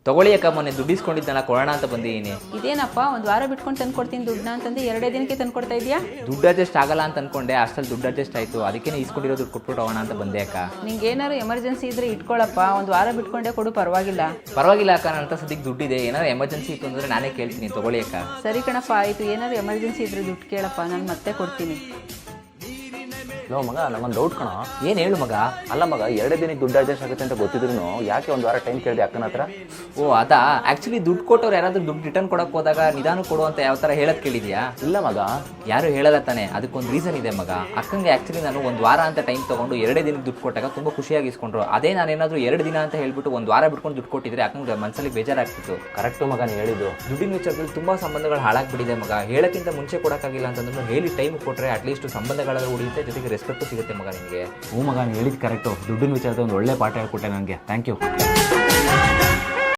ತಗೊಳ್ಳಿ ಅಕ್ಕ, ಮೊನ್ನೆ ದುಡ್ಡು ಇಸ್ಕೊಂಡಿದ್ದಲ್ಲ ಕೊಡೋಣ ಅಂತ ಬಂದಿದ್ದೀನಿ. ಇದೇನಪ್ಪ ಒಂದು ವಾರ ಬಿಟ್ಕೊಂಡು ತಂದು ಕೊಡ್ತೀನಿ ದುಡ್ಡನ್ನ ಅಂತಂದು 2 ದಿನಕ್ಕೆ ತಂದು ಕೊಡ್ತಾ ಇದೆಯಾ? ದುಡ್ಡು ಅಡ್ಜಸ್ಟ್ ಆಗಲ್ಲ ಅಂತ ಅನ್ಕೊಂಡೆ, ಅಷ್ಟಲ್ಲಿ ದುಡ್ಡು ಅಡ್ಜಸ್ಟ್ ಆಯಿತು. ಅದಕ್ಕೆ ಇಸ್ಕೊಂಡಿರೋ ದುಡ್ಡು ಕೊಟ್ಬಿಟ್ಟು ಹೋಗೋಣ ಅಂತ ಬಂದೆ ಅಕ್ಕ. ನಿಂಗೆ ಏನಾರು ಎಮರ್ಜೆನ್ಸಿ ಇದ್ರೆ ಇಟ್ಕೊಳ್ಳಪ್ಪ, ಒಂದು ವಾರ ಬಿಟ್ಕೊಂಡೆ ಕೊಡು, ಪರವಾಗಿಲ್ಲ. ಪರವಾಗಿಲ್ಲ ಅಕ್ಕ, ನನ್ನ ಹತ್ರ ಸದ್ಯಕ್ಕೆ ದುಡ್ಡಿದೆ. ಏನಾದ್ರು ಎಮರ್ಜೆನ್ಸಿ ಇತ್ತು ಅಂದರೆ ನಾನೇ ಕೇಳ್ತೀನಿ, ತಗೊಳ್ಳಿ ಅಕ್ಕ. ಸರಿ ಕಣಪ್ಪ, ಆಯಿತು. ಏನಾದ್ರು ಎಮರ್ಜೆನ್ಸಿ ಇದ್ರೆ ದುಡ್ಡು ಕೇಳಪ್ಪ, ನಾನು ಮತ್ತೆ ಕೊಡ್ತೀನಿ. ಲೋ ಮಗ, ನಮ್ಮನ್ನು ಡೌಟ್ ಕಣ. ಏನು ಹೇಳು ಮಗ? ಅಲ್ಲ ಮಗ, 2 ದಿನಕ್ಕೆ ದುಡ್ಡು ಅಡ್ಜಸ್ಟ್ ಆಗುತ್ತೆ ಅಂತ ಗೊತ್ತಿದ್ರು ಯಾಕೆ ಒಂದು ವಾರ ಟೈಮ್ ಕೇಳಿದೆ ಅಕ್ಕನ ಹತ್ರ? ಓ ಅದಾ, ಆ್ಯಕ್ಚುಲಿ ದುಡ್ಡು ಕೊಟ್ಟವ್ರು ಯಾರಾದರೂ ದುಡ್ಡು ರಿಟರ್ನ್ ಕೊಡೋಕೆ ಹೋದಾಗ ನಿಧಾನ ಕೊಡು ಅಂತ ಯಾವ ಥರ ಹೇಳೋದು ಕೇಳಿದ್ಯಾ? ಇಲ್ಲ ಮಗ, ಯಾರು ಹೇಳಲ್ಲ ತಾನೆ. ಅದಕ್ಕೊಂದು ರೀಸನ್ ಇದೆ ಮಗ. ಅಕ್ಕಂಗೆ ಆ್ಯಕ್ಚುಲಿ ನಾನು 1 ವಾರ ಅಂತ ಟೈಮ್ ತೊಗೊಂಡು 2 ದಿನಕ್ಕೆ ದುಡ್ಡು ಕೊಟ್ಟಾಗ ತುಂಬ ಖುಷಿಯಾಗಿ ಇಸ್ಕೊಂಡ್ರು. ಅದೇ ನಾನೇನಾದರೂ 2 ದಿನ ಅಂತ ಹೇಳ್ಬಿಟ್ಟು 1 ವಾರ ಬಿಟ್ಕೊಂಡು ದುಡ್ಡು ಕೊಟ್ಟಿದ್ರೆ ಅಕ್ಕಂಗೆ ಮನಸ್ಸಲ್ಲಿ ಬೇಜಾರಾಗ್ತಿತ್ತು. ಕರೆಕ್ಟು ಮಗ ನೀ ಹೇಳಿದ್ದು. ದುಡ್ಡಿನ ವಿಚಾರದಲ್ಲಿ ತುಂಬ ಸಂಬಂಧಗಳು ಹಾಳಾಗ್ಬಿಟ್ಟಿದೆ ಮಗ. ಹೇಳೋಕ್ಕಿಂತ ಮುಂಚೆ ಕೊಡೋಕ್ಕಾಗಿಲ್ಲ ಅಂತಂದ್ರೆ ಹೇಳಿ ಟೈಮ್ ಕೊಟ್ಟರೆ ಅಟ್ಲೀಸ್ಟ್ ಸಂಬಂಧಗಳೆಲ್ಲ ಉಳಿಯುತ್ತೆ, ಜೊತೆಗೆ ರೆಸ್ಪೆಕ್ಟು ಸಿಗುತ್ತೆ ಮಗ ನಿಮಗೆ. ಹ್ಞೂ ಮಗ, ನೀ ಹೇಳಿದ್ದು ಕರೆಕ್ಟು. ದುಡ್ಡಿನ ವಿಚಾರದ ಒಂದು ಒಳ್ಳೆ ಪಾಠ ಹೇಳ್ಕೊಟ್ಟೆ ನನಗೆ. Thank you.